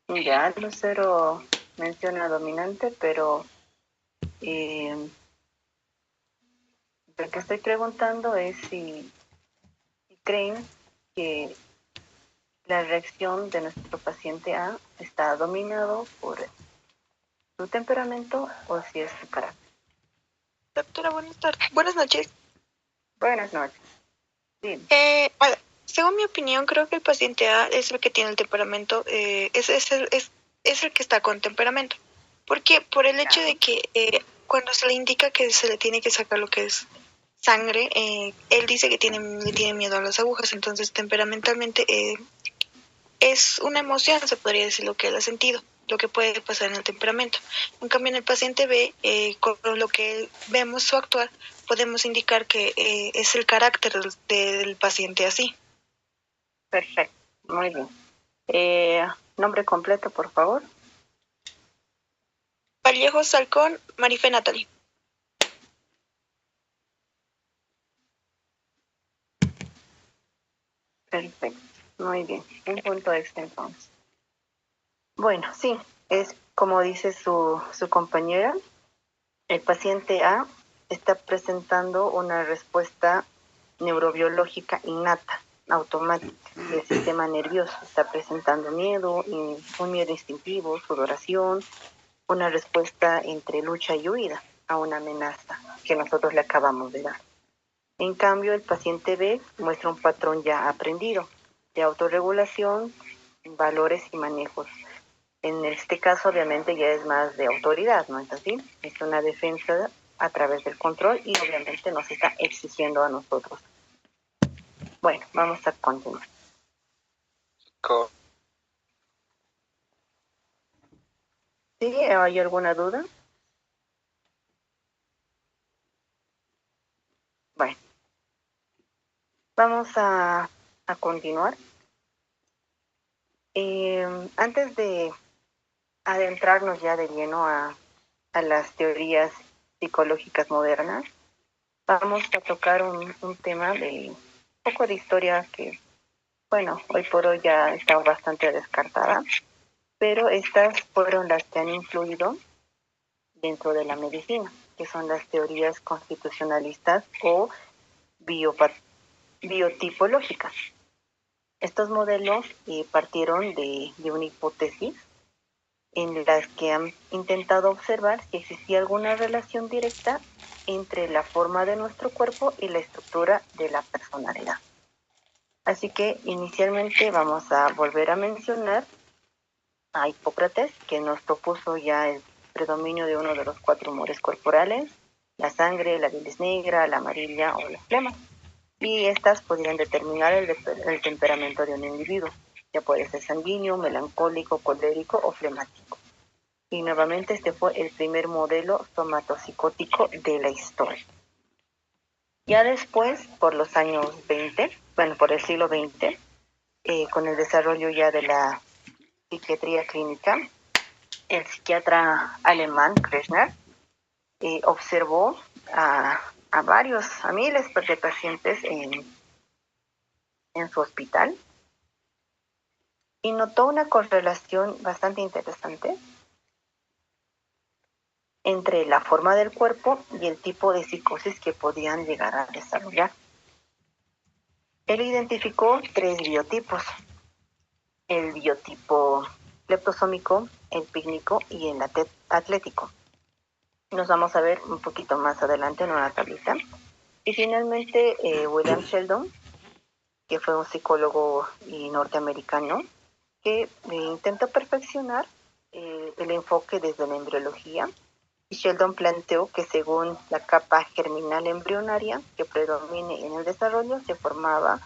Ya, Lucero menciona dominante, pero lo que estoy preguntando es si creen que la reacción de nuestro paciente A está dominado por su temperamento o si es su carácter. Doctora, buenas tardes. Buenas noches. Buenas noches. Sí. Según mi opinión, creo que el paciente A es el que tiene el temperamento, es el que está con temperamento. ¿Por qué? Por el hecho de que cuando se le indica que se le tiene que sacar lo que es sangre, él dice que le tiene miedo a las agujas, entonces temperamentalmente es una emoción, se podría decir, lo que él ha sentido, lo que puede pasar en el temperamento. En cambio, en el paciente B, con lo que vemos su actuar, podemos indicar que es el carácter del paciente así. Perfecto, muy bien. Nombre completo, por favor. Vallejo Salcón, Marife Natalie. Perfecto, muy bien. Un punto extra entonces. Bueno, sí, es como dice su compañera, el paciente A está presentando una respuesta neurobiológica innata, automática, del sistema nervioso. Está presentando miedo, un miedo instintivo, sudoración, una respuesta entre lucha y huida a una amenaza que nosotros le acabamos de dar. En cambio, el paciente B muestra un patrón ya aprendido de autorregulación, valores y manejos. En este caso, obviamente, ya es más de autoridad, ¿no es así? Es una defensa a través del control y obviamente nos está exigiendo a nosotros. Bueno, vamos a continuar. ¿Sí? ¿Hay alguna duda? Bueno, vamos a continuar. Antes de adentrarnos ya de lleno a las teorías psicológicas modernas, vamos a tocar un tema de un poco de historia que, bueno, hoy por hoy ya está bastante descartada, pero estas fueron las que han influido dentro de la medicina, que son las teorías constitucionalistas o biotipológicas. Estos modelos partieron de una hipótesis en las que han intentado observar si existía alguna relación directa entre la forma de nuestro cuerpo y la estructura de la personalidad. Así que inicialmente vamos a volver a mencionar a Hipócrates, que nos propuso ya el predominio de uno de los cuatro humores corporales, la sangre, la bilis negra, la amarilla o la flema. Y estas podrían determinar el temperamento de un individuo, ya puede ser sanguíneo, melancólico, colérico o flemático. Y nuevamente este fue el primer modelo somatopsicótico de la historia. Ya después, por los años 20, bueno, por el siglo XX, con el desarrollo ya de la psiquiatría clínica, el psiquiatra alemán Krishner observó a miles de pacientes en su hospital y notó una correlación bastante interesante entre la forma del cuerpo y el tipo de psicosis que podían llegar a desarrollar. Él identificó tres biotipos: el biotipo leptosómico, el pícnico y el atlético. Nos vamos a ver un poquito más adelante en una tablita. Y finalmente, William Sheldon, que fue un psicólogo norteamericano, que intentó perfeccionar el enfoque desde la embriología. Y Sheldon planteó que según la capa germinal embrionaria que predomine en el desarrollo, se formaba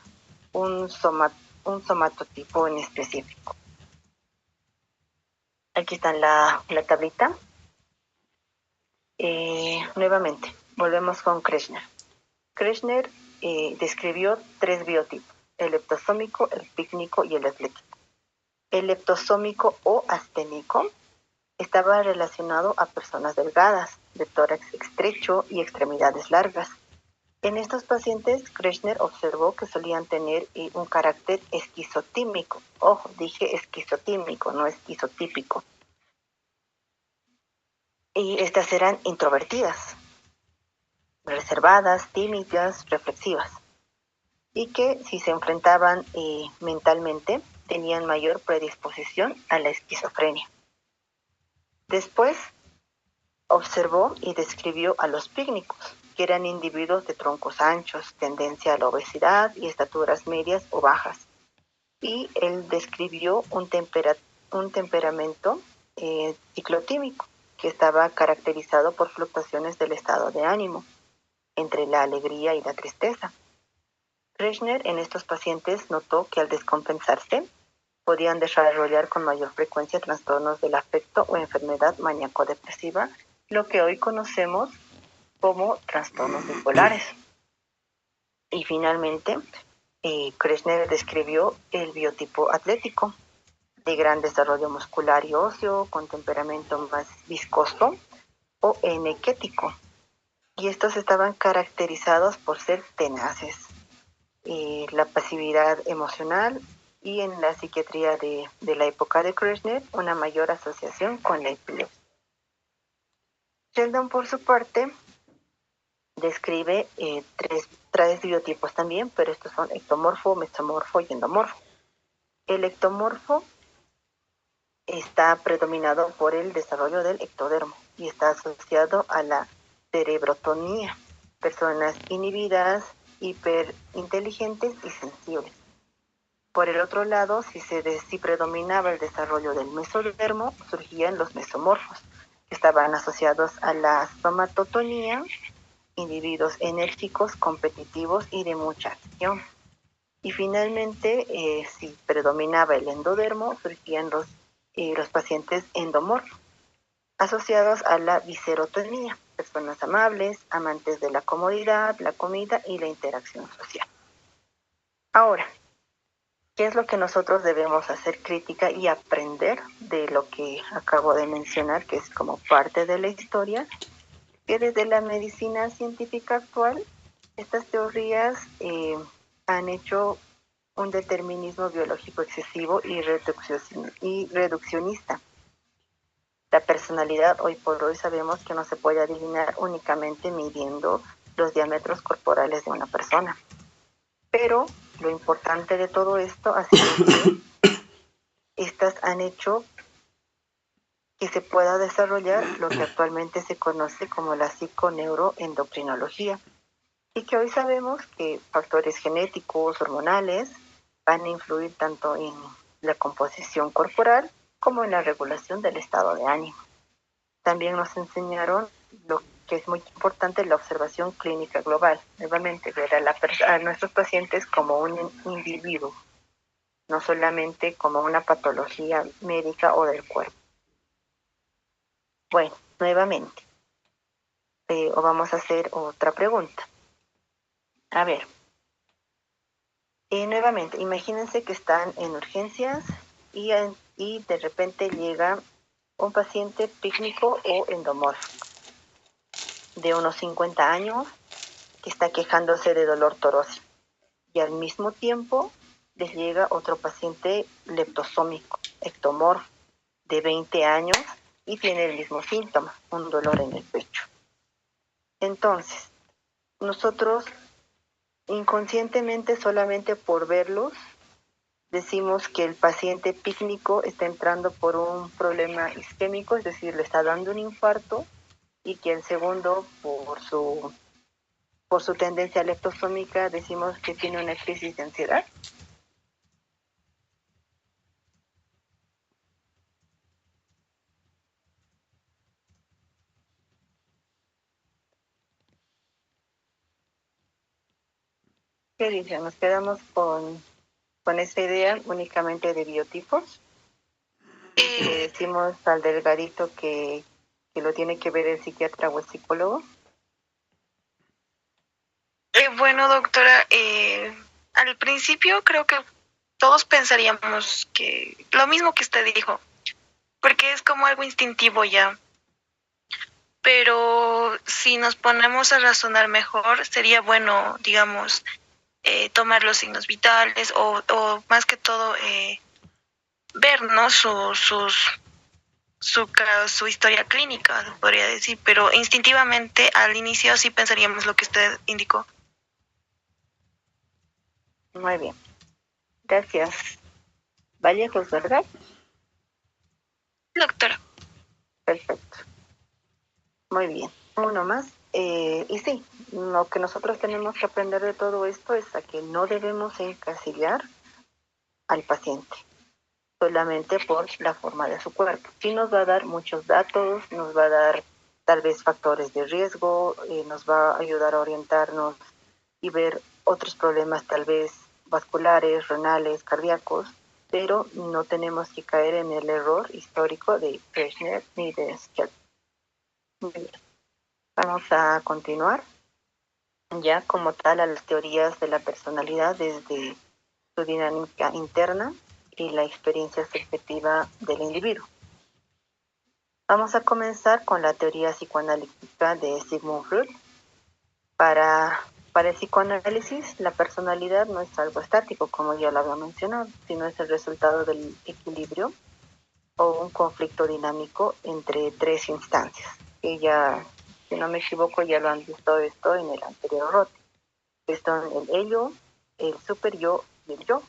un, un somatotipo en específico. Aquí está la tablita. Nuevamente, volvemos con Krishner. Krishner describió tres biotipos: el leptosómico, el pícnico y el atlético. El leptosómico o asténico estaba relacionado a personas delgadas, de tórax estrecho y extremidades largas. En estos pacientes, Kretschmer observó que solían tener un carácter esquizotímico. Ojo, dije esquizotímico, no esquizotípico. Y estas eran introvertidas, reservadas, tímidas, reflexivas. Y que si se enfrentaban mentalmente, tenían mayor predisposición a la esquizofrenia. Después, observó y describió a los pícnicos, que eran individuos de troncos anchos, tendencia a la obesidad y estaturas medias o bajas. Y él describió un temperamento ciclotímico, que estaba caracterizado por fluctuaciones del estado de ánimo, entre la alegría y la tristeza. Kretschmer en estos pacientes notó que al descompensarse, podían desarrollar con mayor frecuencia trastornos del afecto o enfermedad maníaco-depresiva, lo que hoy conocemos como trastornos bipolares. Y finalmente, Kretschmer describió el biotipo atlético, de gran desarrollo muscular y óseo, con temperamento más viscoso o enequético. Y estos estaban caracterizados por ser tenaces, la pasividad emocional y en la psiquiatría de la época de Kretschmer una mayor asociación con la epilepsia. Sheldon, por su parte, describe tres biotipos también, pero estos son ectomorfo, mesomorfo y endomorfo. El ectomorfo está predominado por el desarrollo del ectodermo y está asociado a la cerebrotonía, personas inhibidas, hiperinteligentes y sensibles. Por el otro lado, si predominaba el desarrollo del mesodermo, surgían los mesomorfos, que estaban asociados a la somatotonía, individuos enérgicos, competitivos y de mucha acción. Y finalmente, si predominaba el endodermo, surgían los pacientes endomorfos, asociados a la viscerotonía, personas amables, amantes de la comodidad, la comida y la interacción social. Ahora, ¿qué es lo que nosotros debemos hacer crítica y aprender de lo que acabo de mencionar, que es como parte de la historia? Que desde la medicina científica actual, estas teorías han hecho un determinismo biológico excesivo y reduccionista. La personalidad hoy por hoy sabemos que no se puede adivinar únicamente midiendo los diámetros corporales de una persona. Pero lo importante de todo esto ha sido que estas han hecho que se pueda desarrollar lo que actualmente se conoce como la psiconeuroendocrinología, y que hoy sabemos que factores genéticos, hormonales, van a influir tanto en la composición corporal como en la regulación del estado de ánimo. También nos enseñaron lo que es muy importante, la observación clínica global. Nuevamente, ver a nuestros pacientes como un individuo, no solamente como una patología médica o del cuerpo. Bueno, nuevamente, o vamos a hacer otra pregunta. A ver, nuevamente, imagínense que están en urgencias y de repente llega un paciente pícnico o endomórfico de unos 50 años que está quejándose de dolor torácico, y al mismo tiempo les llega otro paciente leptosómico, ectomorfo, de 20 años y tiene el mismo síntoma, un dolor en el pecho. Entonces, nosotros inconscientemente, solamente por verlos, decimos que el paciente pícnico está entrando por un problema isquémico, es decir, le está dando un infarto, y que el segundo, por su tendencia leptosómica, decimos que tiene una crisis de ansiedad. ¿Qué dicen? ¿Nos quedamos con esa idea únicamente de biotipos? ¿Le decimos al delgadito que lo tiene que ver el psiquiatra o el psicólogo? Bueno, doctora, al principio creo que todos pensaríamos que lo mismo que usted dijo, porque es como algo instintivo ya. pero si nos ponemos a razonar mejor, sería bueno, digamos, tomar los signos vitales o más que todo ver, ¿no? Su historia clínica, podría decir, pero instintivamente al inicio sí pensaríamos lo que usted indicó. Muy bien. Gracias. Vallejos, ¿verdad? Doctora. Perfecto. Muy bien. Uno más. Y sí, lo que nosotros tenemos que aprender de todo esto es a que no debemos encasillar al paciente solamente por la forma de su cuerpo. Sí nos va a dar muchos datos, nos va a dar tal vez factores de riesgo, nos va a ayudar a orientarnos y ver otros problemas tal vez vasculares, renales, cardíacos, pero no tenemos que caer en el error histórico de Kirchner ni de Skelton. Muy bien. Vamos a continuar ya como tal a las teorías de la personalidad desde su dinámica interna y la experiencia subjetiva del individuo. Vamos a comenzar con la teoría psicoanalítica de Sigmund Freud. Para el psicoanálisis, la personalidad no es algo estático, como ya lo había mencionado, sino es el resultado del equilibrio o un conflicto dinámico entre tres instancias, que ya, si no me equivoco, ya lo han visto esto en el anterior rote, que son el ello, el superyo y el yo.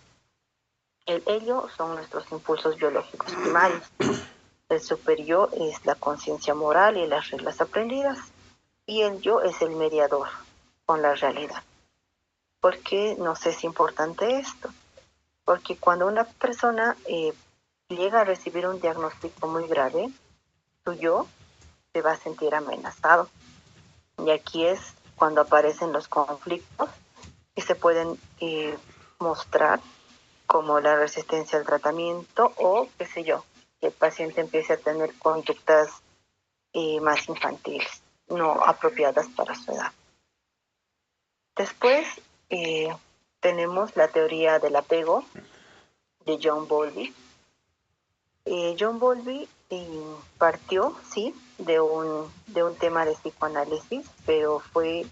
El ello son nuestros impulsos biológicos primarios. El superyo es la conciencia moral y las reglas aprendidas. Y el yo es el mediador con la realidad. ¿Por qué nos es importante esto? Porque cuando una persona llega a recibir un diagnóstico muy grave, su yo se va a sentir amenazado. Y aquí es cuando aparecen los conflictos que se pueden mostrar como la resistencia al tratamiento o, qué sé yo, que el paciente empiece a tener conductas más infantiles, no apropiadas para su edad. Después tenemos la teoría del apego de John Bowlby. John Bowlby partió, sí, de un tema de psicoanálisis, pero fue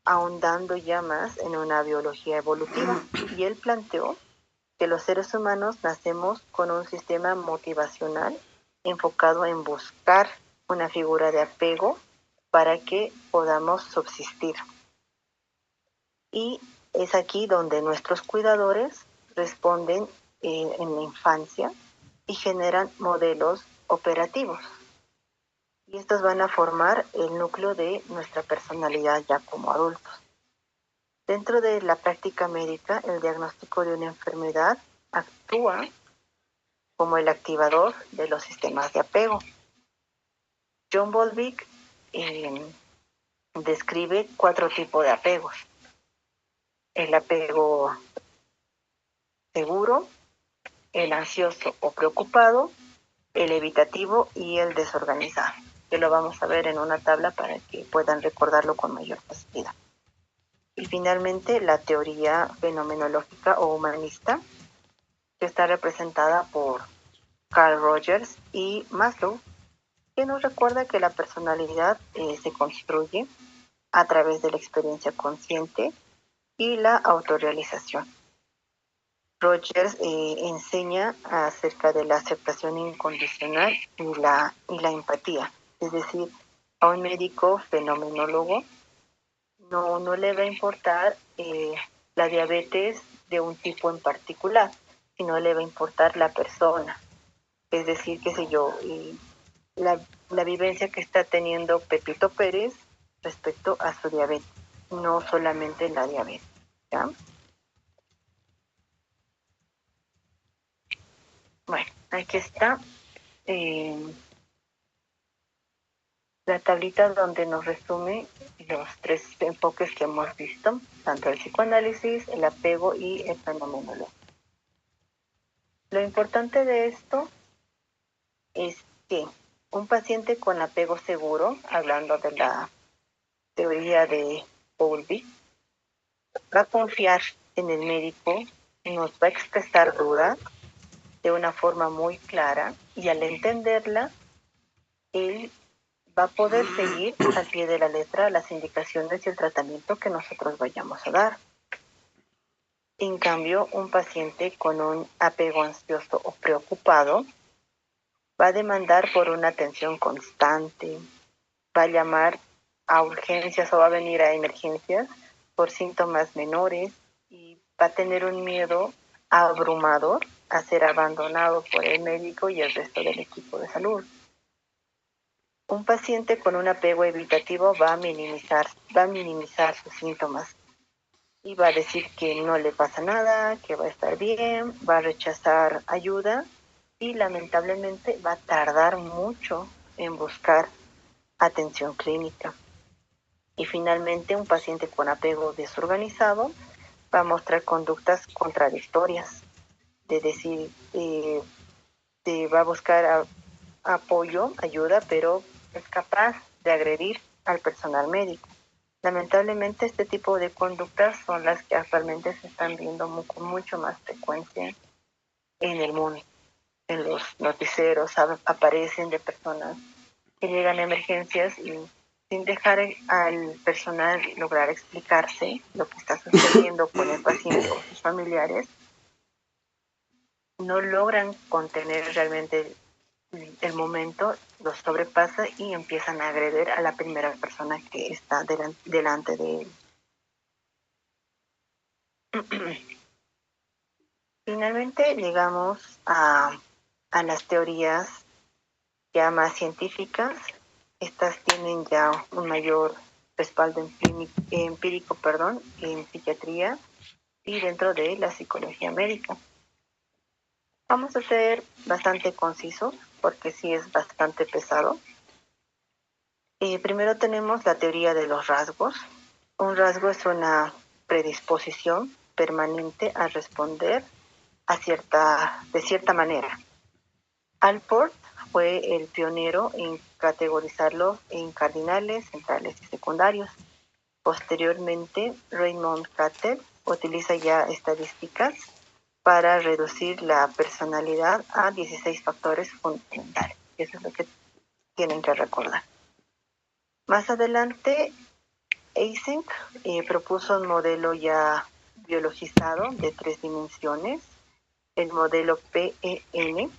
ahondando ya más en una biología evolutiva. Y él planteó que los seres humanos nacemos con un sistema motivacional enfocado en buscar una figura de apego para que podamos subsistir. Y es aquí donde nuestros cuidadores responden en la infancia y generan modelos operativos. Y estos van a formar el núcleo de nuestra personalidad ya como adultos. Dentro de la práctica médica, el diagnóstico de una enfermedad actúa como el activador de los sistemas de apego. John Bowlby describe 4 tipos de apegos. El apego seguro, el ansioso o preocupado, el evitativo y el desorganizado, que lo vamos a ver en una tabla para que puedan recordarlo con mayor facilidad. Y finalmente la teoría fenomenológica o humanista, que está representada por Carl Rogers y Maslow, que nos recuerda que la personalidad se construye a través de la experiencia consciente y la autorrealización. Rogers enseña acerca de la aceptación incondicional y la empatía. Es decir, a un médico fenomenólogo no le va a importar la diabetes de un tipo en particular, sino le va a importar la persona. Es decir, qué sé yo, la vivencia que está teniendo Pepito Pérez respecto a su diabetes, no solamente la diabetes. ¿Ya? Bueno, aquí está la tablita donde nos resume los 3 enfoques que hemos visto, tanto el psicoanálisis, el apego y el fenomenólogo. Lo importante de esto es que un paciente con apego seguro, hablando de la teoría de Bowlby, va a confiar en el médico, nos va a expresar dudas de una forma muy clara y al entenderla él va a poder seguir al pie de la letra las indicaciones y el tratamiento que nosotros vayamos a dar. En cambio, un paciente con un apego ansioso o preocupado va a demandar por una atención constante, va a llamar a urgencias o va a venir a emergencias por síntomas menores y va a tener un miedo abrumador a ser abandonado por el médico y el resto del equipo de salud. Un paciente con un apego evitativo va a minimizar sus síntomas y va a decir que no le pasa nada, que va a estar bien, va a rechazar ayuda y lamentablemente va a tardar mucho en buscar atención clínica. Y finalmente, un paciente con apego desorganizado va a mostrar conductas contradictorias, de decir, va a buscar apoyo, ayuda, pero es capaz de agredir al personal médico. Lamentablemente, este tipo de conductas son las que actualmente se están viendo con mucho más frecuencia en el mundo. En los noticieros aparecen de personas que llegan a emergencias y sin dejar al personal lograr explicarse lo que está sucediendo con el paciente o sus familiares, no logran contener realmente el momento, los sobrepasa y empiezan a agredir a la primera persona que está delante de él. Finalmente llegamos a las teorías ya más científicas. Estas tienen ya un mayor respaldo empírico, en psiquiatría y dentro de la psicología médica. Vamos a ser bastante concisos porque sí es bastante pesado. Primero tenemos la teoría de los rasgos. Un rasgo es una predisposición permanente a responder de cierta manera. Alport fue el pionero en categorizarlos en cardinales, centrales y secundarios. Posteriormente, Raymond Cattell utiliza ya estadísticas para reducir la personalidad a 16 factores fundamentales. Eso es lo que tienen que recordar. Más adelante, Eysenck propuso un modelo ya biologizado de 3 dimensiones, el modelo PEN,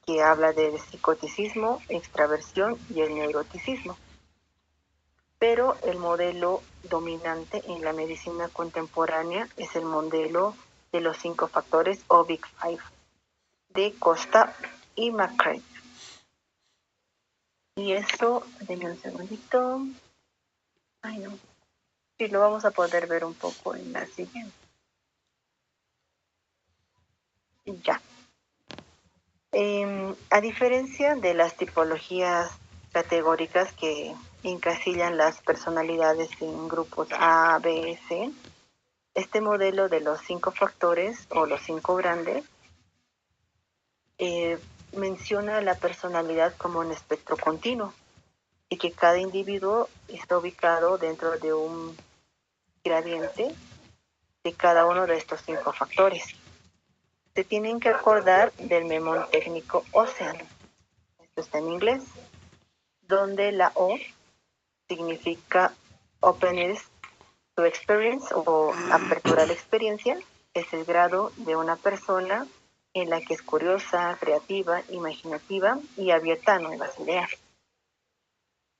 que habla del psicoticismo, extraversión y el neuroticismo. Pero el modelo dominante en la medicina contemporánea es el modelo de los 5 factores o Big Five de Costa y McCrae. Y eso, denme un segundito. Ay, no. Sí, lo vamos a poder ver un poco en la siguiente. Ya. A diferencia de las tipologías categóricas que encasillan las personalidades en grupos A, B, C, este modelo de los 5 factores o los 5 grandes menciona la personalidad como un espectro continuo y que cada individuo está ubicado dentro de un gradiente de cada uno de estos 5 factores. Se tienen que acordar del memón técnico Ocean, esto está en inglés, donde la O significa openness to experience o apertura a la experiencia, es el grado de una persona en la que es curiosa, creativa, imaginativa y abierta a nuevas ideas.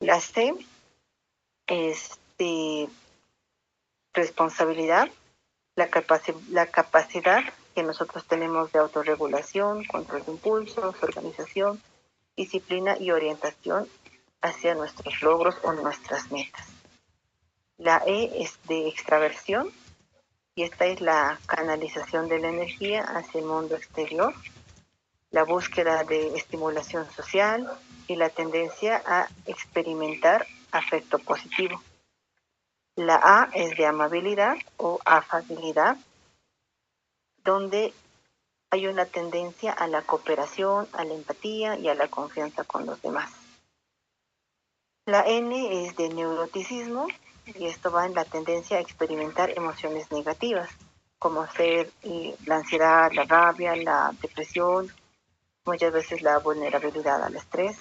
La C es de responsabilidad, la capacidad que nosotros tenemos de autorregulación, control de impulsos, organización, disciplina y orientación hacia nuestros logros o nuestras metas. La E es de extraversión y esta es la canalización de la energía hacia el mundo exterior, la búsqueda de estimulación social y la tendencia a experimentar afecto positivo. La A es de amabilidad o afabilidad, donde hay una tendencia a la cooperación, a la empatía y a la confianza con los demás. La N es de neuroticismo y esto va en la tendencia a experimentar emociones negativas, como ser la ansiedad, la rabia, la depresión, muchas veces la vulnerabilidad al estrés.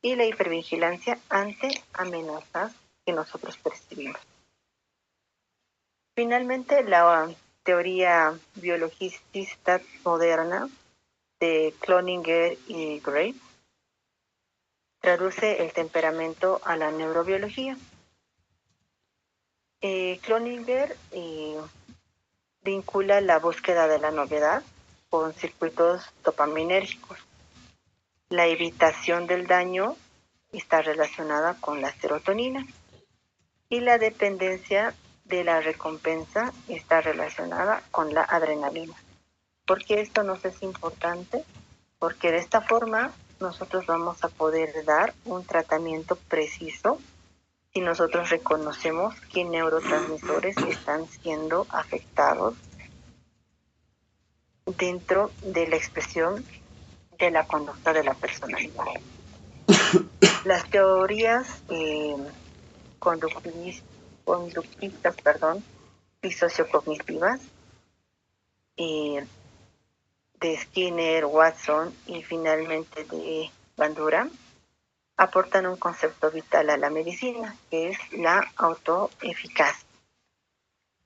y la hipervigilancia ante amenazas que nosotros percibimos. Finalmente, la teoría biologicista moderna de Cloninger y Gray traduce el temperamento a la neurobiología. Cloninger vincula la búsqueda de la novedad con circuitos dopaminérgicos. La evitación del daño está relacionada con la serotonina y la dependencia de la recompensa está relacionada con la adrenalina. ¿Por qué esto nos es importante? Porque de esta forma nosotros vamos a poder dar un tratamiento preciso si nosotros reconocemos qué neurotransmisores están siendo afectados dentro de la expresión de la conducta de la personalidad. Las teorías conductistas y sociocognitivas de Skinner, Watson y finalmente de Bandura aportan un concepto vital a la medicina, que es la autoeficacia.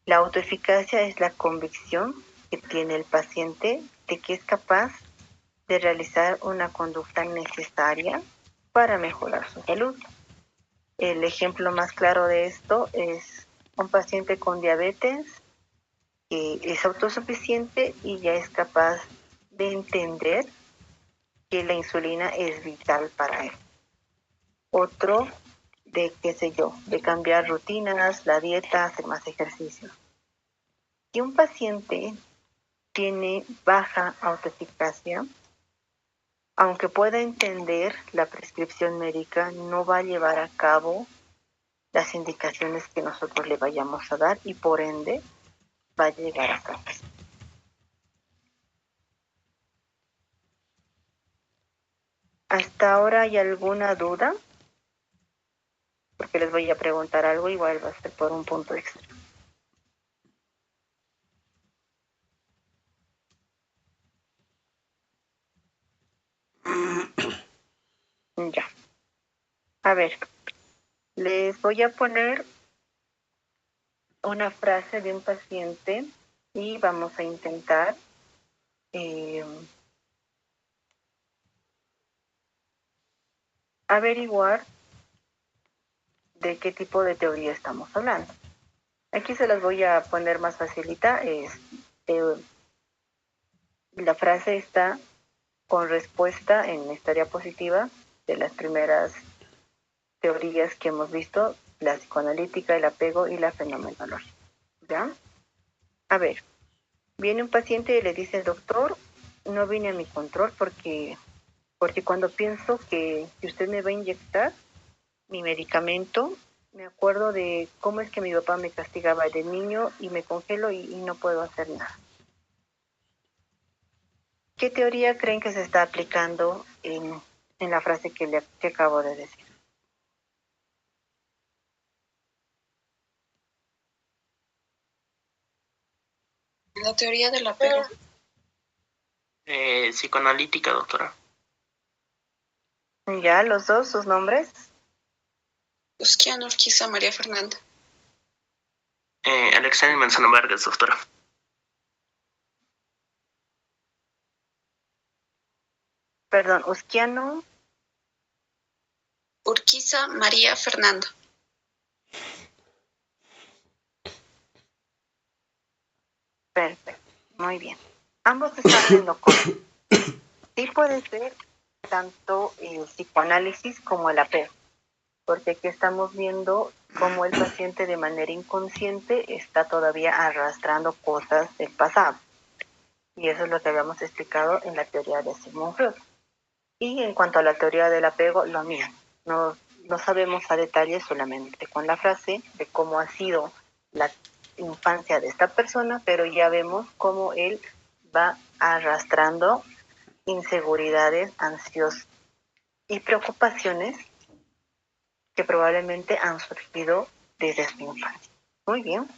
La autoeficacia es la convicción que tiene el paciente de que es capaz de realizar una conducta necesaria para mejorar su salud. El ejemplo más claro de esto es un paciente con diabetes que es autosuficiente y ya es capaz de entender que la insulina es vital para él. Otro de, de cambiar rutinas, la dieta, hacer más ejercicio. Si un paciente tiene baja autoeficacia, aunque pueda entender la prescripción médica, no va a llevar a cabo las indicaciones que nosotros le vayamos a dar y por ende va a llegar a cabo. ¿Hasta ahora hay alguna duda? Porque les voy a preguntar algo, igual va a ser por un punto extra. Ya. A ver, les voy a poner una frase de un paciente y vamos a intentar averiguar de qué tipo de teoría estamos hablando. Aquí se las voy a poner más facilita. La frase está con respuesta en historia positiva de las primeras teorías que hemos visto, la psicoanalítica, el apego y la fenomenología. ¿Ya? A ver, viene un paciente y le dice, doctor, no vine a mi control porque cuando pienso que usted me va a inyectar mi medicamento, me acuerdo de cómo es que mi papá me castigaba de niño y me congelo y no puedo hacer nada. ¿Qué teoría creen que se está aplicando en la frase que acabo de decir? La teoría del apego. Psicoanalítica, doctora. ¿Ya? ¿Los dos? ¿Sus nombres? Usquiano, Urquiza, María Fernanda. Alexander Manzano Vargas, doctora. Perdón, Usquiano. Urquiza, María Fernanda. Perfecto, muy bien. Ambos están en lo correcto. Sí puede ser tanto el psicoanálisis como el apego, porque aquí estamos viendo cómo el paciente de manera inconsciente está todavía arrastrando cosas del pasado. Y eso es lo que habíamos explicado en la teoría de Sigmund Freud. Y en cuanto a la teoría del apego, lo mismo. No sabemos a detalle, solamente con la frase de cómo ha sido la infancia de esta persona, pero ya vemos cómo él va arrastrando inseguridades, ansios y preocupaciones que probablemente han surgido desde su infancia. Muy bien.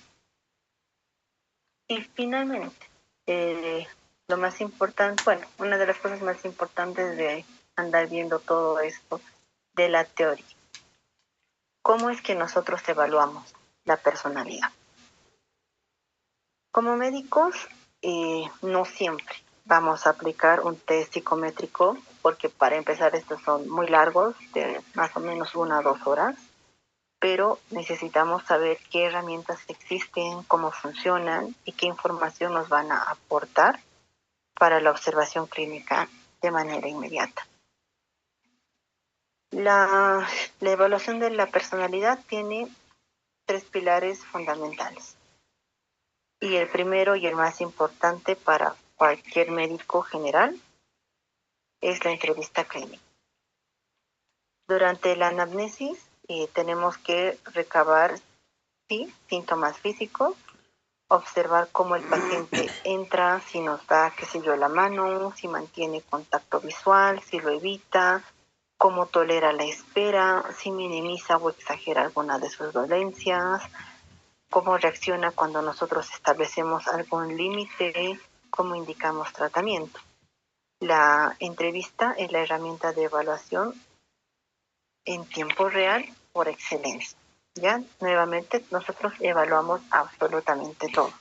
Y finalmente, lo más importante, bueno, una de las cosas más importantes de andar viendo todo esto de la teoría. ¿Cómo es que nosotros evaluamos la personalidad? Como médicos, no siempre vamos a aplicar un test psicométrico, porque para empezar estos son muy largos, de más o menos 1 a 2 horas, pero necesitamos saber qué herramientas existen, cómo funcionan y qué información nos van a aportar para la observación clínica de manera inmediata. La evaluación de la personalidad tiene 3 pilares fundamentales. Y el primero y el más importante para cualquier médico general es la entrevista clínica. Durante la anamnesis tenemos que recabar síntomas físicos, observar cómo el paciente entra, si nos da, qué sé yo, la mano, si mantiene contacto visual, si lo evita, cómo tolera la espera, si minimiza o exagera alguna de sus dolencias, cómo reacciona cuando nosotros establecemos algún límite, cómo indicamos tratamiento. La entrevista es la herramienta de evaluación en tiempo real por excelencia. Ya, nuevamente, nosotros evaluamos absolutamente todo.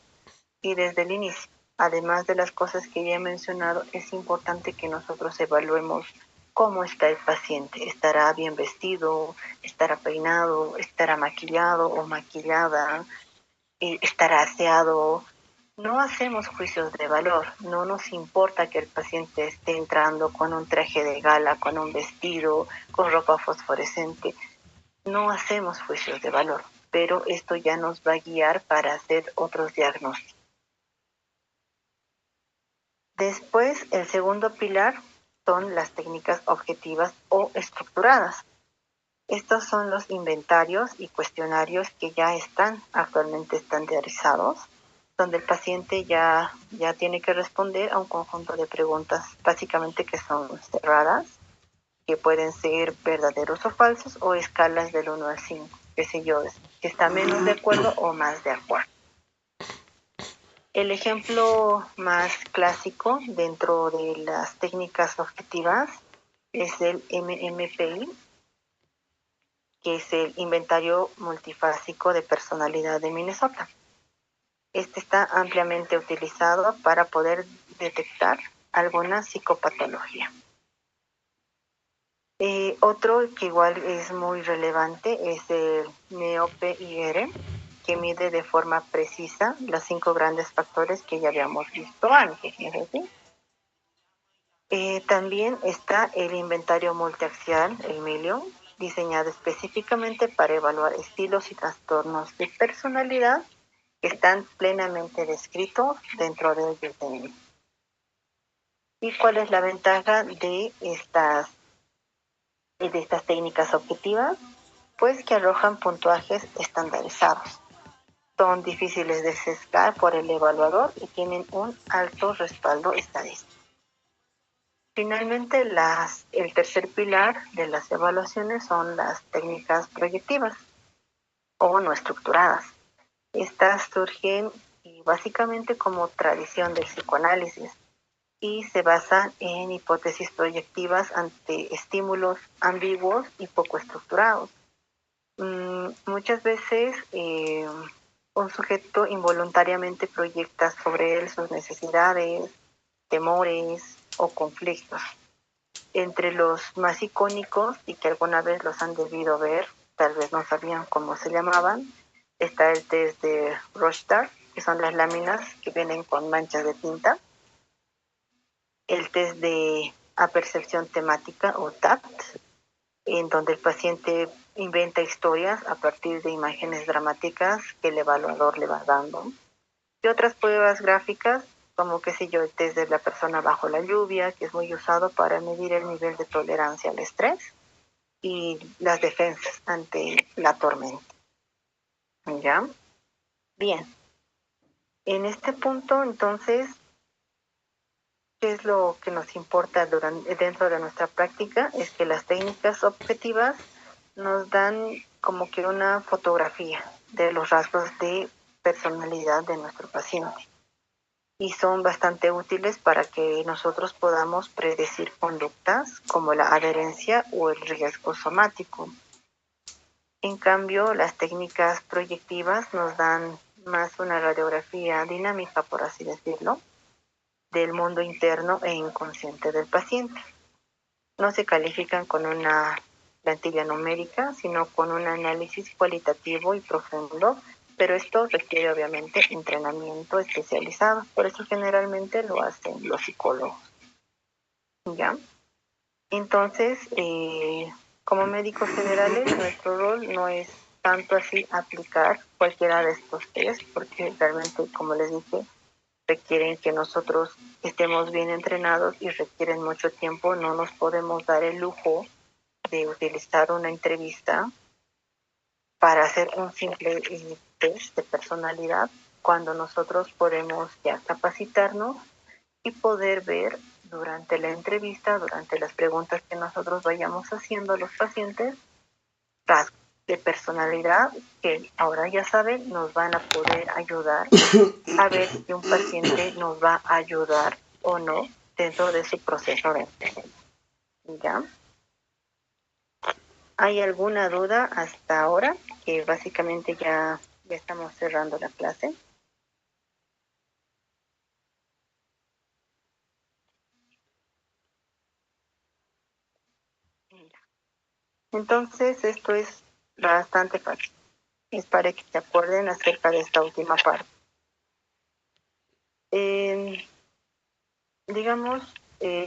Y desde el inicio, además de las cosas que ya he mencionado, es importante que nosotros evaluemos cómo está el paciente. ¿Estará bien vestido? ¿Estará peinado? ¿Estará maquillado o maquillada? ¿Estará aseado? No hacemos juicios de valor, no nos importa que el paciente esté entrando con un traje de gala, con un vestido, con ropa fosforescente. No hacemos juicios de valor, pero esto ya nos va a guiar para hacer otros diagnósticos. Después, el segundo pilar son las técnicas objetivas o estructuradas. Estos son los inventarios y cuestionarios que ya están actualmente estandarizados, donde el paciente ya tiene que responder a un conjunto de preguntas básicamente que son cerradas, que pueden ser verdaderos o falsos, o escalas del 1 al 5, qué sé yo, si está menos de acuerdo o más de acuerdo. El ejemplo más clásico dentro de las técnicas objetivas es el MMPI, que es el Inventario Multifásico de Personalidad de Minnesota. Este está ampliamente utilizado para poder detectar alguna psicopatología. Otro que igual es muy relevante es el NEOPIR, que mide de forma precisa los 5 grandes factores que ya habíamos visto antes, ¿no es así? También está el inventario multiaxial, el Milion, diseñado específicamente para evaluar estilos y trastornos de personalidad que están plenamente descritos dentro de ellos. ¿Y cuál es la ventaja de estas técnicas objetivas? Pues que arrojan puntuajes estandarizados. Son difíciles de sesgar por el evaluador y tienen un alto respaldo estadístico. Finalmente, el tercer pilar de las evaluaciones son las técnicas proyectivas o no estructuradas. Estas surgen básicamente como tradición del psicoanálisis y se basan en hipótesis proyectivas ante estímulos ambiguos y poco estructurados. Muchas veces un sujeto involuntariamente proyecta sobre él sus necesidades, temores o conflictos. Entre los más icónicos y que alguna vez los han debido ver, tal vez no sabían cómo se llamaban, está el test de Rorschach, que son las láminas que vienen con manchas de tinta, el test de apercepción temática o TAPT, en donde el paciente inventa historias a partir de imágenes dramáticas que el evaluador le va dando, y otras pruebas gráficas como, qué sé yo, el test de la persona bajo la lluvia, que es muy usado para medir el nivel de tolerancia al estrés y las defensas ante la tormenta. ¿Ya? Bien. En este punto, entonces, ¿qué es lo que nos importa dentro de nuestra práctica? Es que las técnicas objetivas nos dan como que una fotografía de los rasgos de personalidad de nuestro paciente. y son bastante útiles para que nosotros podamos predecir conductas como la adherencia o el riesgo somático. En cambio, las técnicas proyectivas nos dan más una radiografía dinámica, por así decirlo, del mundo interno e inconsciente del paciente. No se califican con una plantilla numérica, sino con un análisis cualitativo y profundo, pero esto requiere obviamente entrenamiento especializado, por eso generalmente lo hacen los psicólogos. ¿Ya? Entonces, como médicos generales, nuestro rol no es tanto así aplicar cualquiera de estos test, porque realmente, como les dije, requieren que nosotros estemos bien entrenados y requieren mucho tiempo. No nos podemos dar el lujo de utilizar una entrevista para hacer un simple test de personalidad, cuando nosotros podemos ya capacitarnos y poder ver durante la entrevista, durante las preguntas que nosotros vayamos haciendo a los pacientes, rasgos de personalidad que ahora ya saben nos van a poder ayudar a ver si un paciente nos va a ayudar o no dentro de su proceso de enfermedad. ¿Ya? ¿Hay alguna duda hasta ahora? Que básicamente ya estamos cerrando la clase. Entonces, esto es bastante fácil. Es para que se acuerden acerca de esta última parte. Digamos,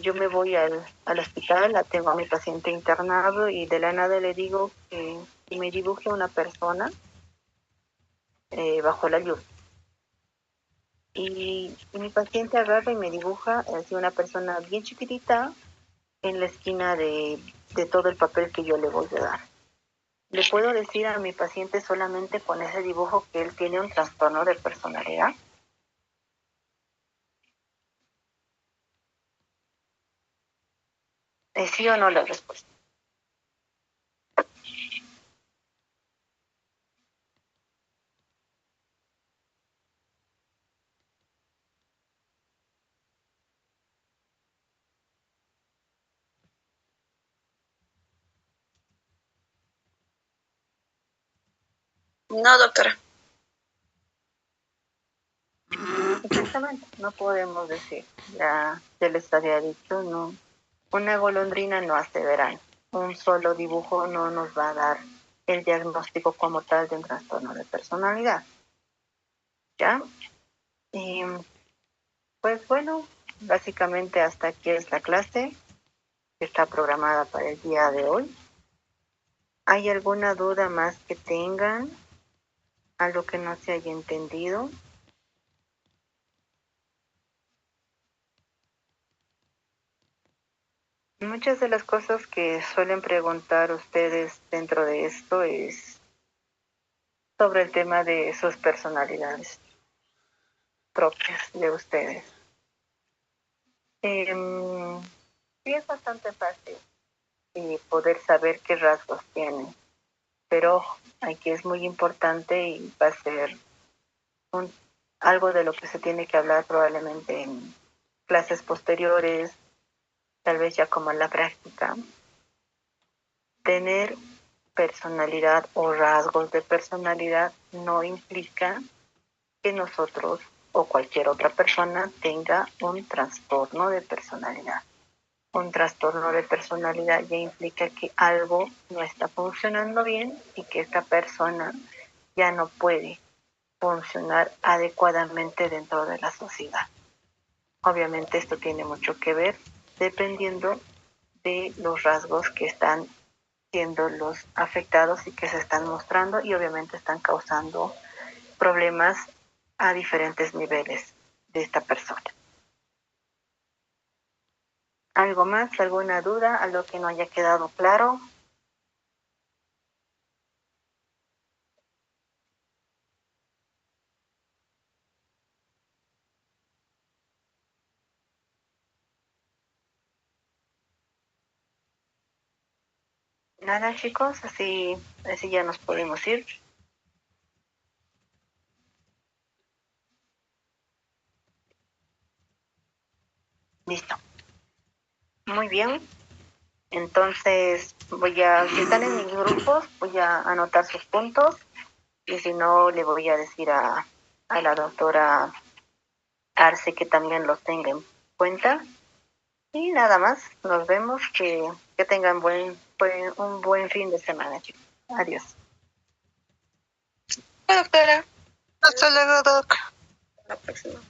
yo me voy al hospital, tengo a mi paciente internado y de la nada le digo que me dibuje una persona bajo la luz. Y mi paciente agarra y me dibuja así una persona bien chiquitita en la esquina de todo el papel que yo le voy a dar. ¿Le puedo decir a mi paciente solamente con ese dibujo que él tiene un trastorno de personalidad? ¿Sí o no la respuesta? No, doctora. Exactamente, no podemos decir. Ya se les había dicho, no. Una golondrina no hace verano. Un solo dibujo no nos va a dar el diagnóstico como tal de un trastorno de personalidad. ¿Ya? Y pues bueno, básicamente hasta aquí es la clase que está programada para el día de hoy. ¿Hay alguna duda más que tengan? ¿Algo que no se haya entendido? Muchas de las cosas que suelen preguntar ustedes dentro de esto es sobre el tema de sus personalidades propias de ustedes. Sí, es bastante fácil poder saber qué rasgos tienen, pero aquí es muy importante y va a ser algo de lo que se tiene que hablar probablemente en clases posteriores, tal vez ya como en la práctica. Tener personalidad o rasgos de personalidad no implica que nosotros o cualquier otra persona tenga un trastorno de personalidad. Un trastorno de personalidad ya implica que algo no está funcionando bien y que esta persona ya no puede funcionar adecuadamente dentro de la sociedad. Obviamente esto tiene mucho que ver dependiendo de los rasgos que están siendo los afectados y que se están mostrando y obviamente están causando problemas a diferentes niveles de esta persona. ¿Algo más? ¿Alguna duda? ¿Algo que no haya quedado claro? Nada, chicos, así ya nos podemos ir. Listo. Muy bien. Entonces, si están en mis grupos, voy a anotar sus puntos y si no, le voy a decir a la doctora Arce que también los tenga en cuenta. Y nada más, nos vemos, que tengan un buen fin de semana, chicos. Adiós. Doctora, hasta luego, Doc. Hasta la próxima.